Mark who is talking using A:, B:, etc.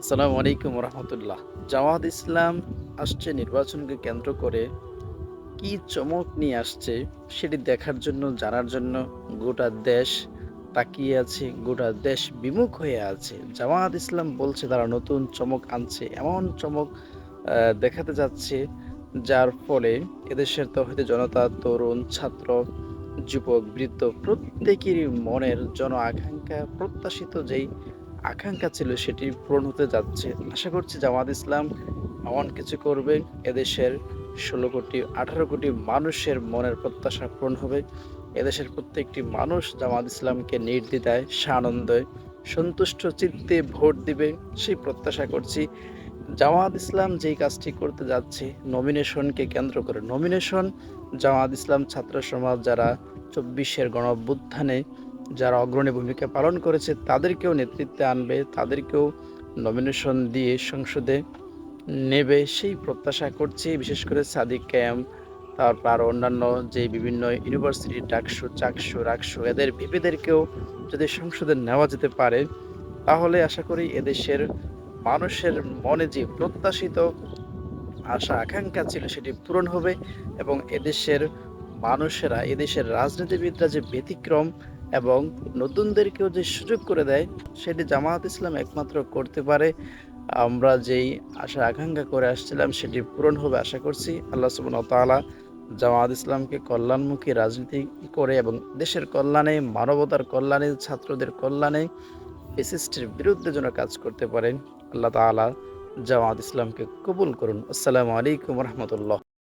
A: আসসালামু আলাইকুম রহমতুল্লাহ। জামায়াত ইসলাম আসছে নির্বাচনকে কেন্দ্র করে কি চমক নিয়ে আসছে সেটি দেখার জন্য, জানার জন্য গোটা দেশ তাকিয়ে আছে, গোটা দেশ বিমুখ হয়ে আছে। জামায়াত ইসলাম বলছে তারা নতুন চমক আনছে, এমন চমক দেখাতে যাচ্ছে যার ফলে এদেশের তৌহিদি জনতা, তরুণ, ছাত্র, যুবক, বৃদ্ধ প্রত্যেকেরই মনের আকাঙ্ক্ষা, প্রত্যাশিত যেই আকাঙ্ক্ষা ছিল সেটি পূরণ হতে যাচ্ছে। আশা করছি জামাত ইসলাম এমন কিছু করবে, এদেশের ১৬ কোটি ১৮ কোটি মানুষের মনের প্রত্যাশা পূরণ হবে। এদেশের প্রত্যেকটি মানুষ জামাত ইসলামকে নির্দ্বিধায়, সানন্দে, সন্তুষ্ট চিত্তে ভোট দিবে সেই প্রত্যাশা করছি। জামায়াত ইসলাম যেই কাজটি করতে যাচ্ছে নমিনেশনকে কেন্দ্র করে, জামায়াত ইসলাম ছাত্র সমাজ যারা ২৪-এর গণঅভ্যুত্থানে যারা অগ্রণী ভূমিকা পালন করেছে তাদেরকেও নেতৃত্বে আনবে, তাদেরকেও নমিনেশন দিয়ে সংসদে নেবে সেই প্রত্যাশা করছি। বিশেষ করে সাদিক কায়েম, তারপর আরও অন্যান্য যে বিভিন্ন ইউনিভার্সিটি, ডাকসু, চাকসু, রাকসু এদের ভিপিদেরকেও যদি সংসদে নেওয়া যেতে পারে, তাহলে আশা করি এদেশের মানুষের মনে যে প্রত্যাশিত আশা আকাঙ্ক্ষা ছিল সেটি পূরণ হবে এবং এদেশের মানুষেরা, এদেশের রাজনীতিবিদরা যে ব্যতিক্রম এবং নতুনদেরকেও যে সুযোগ করে দেয় সেটি জামায়াত ইসলাম একমাত্র করতে পারে। আমরা যেই আশা আকাঙ্ক্ষা করে আসছিলাম সেটি পূরণ হবে আশা করছি। আল্লাহ সুবহানাহু ওয়া তাআলা জামায়াত ইসলামকে কল্যাণমুখী রাজনীতি করে এবং দেশের কল্যাণে, মানবতার কল্যাণে, ছাত্রদের কল্যাণে, ফ্যাসিস্টের বিরুদ্ধে যেন কাজ করতে পারেন। আল্লাহ তাআলা জামায়াত ইসলামকে কবুল করুন। আসসালামু আলাইকুম রহমতুল্লাহ।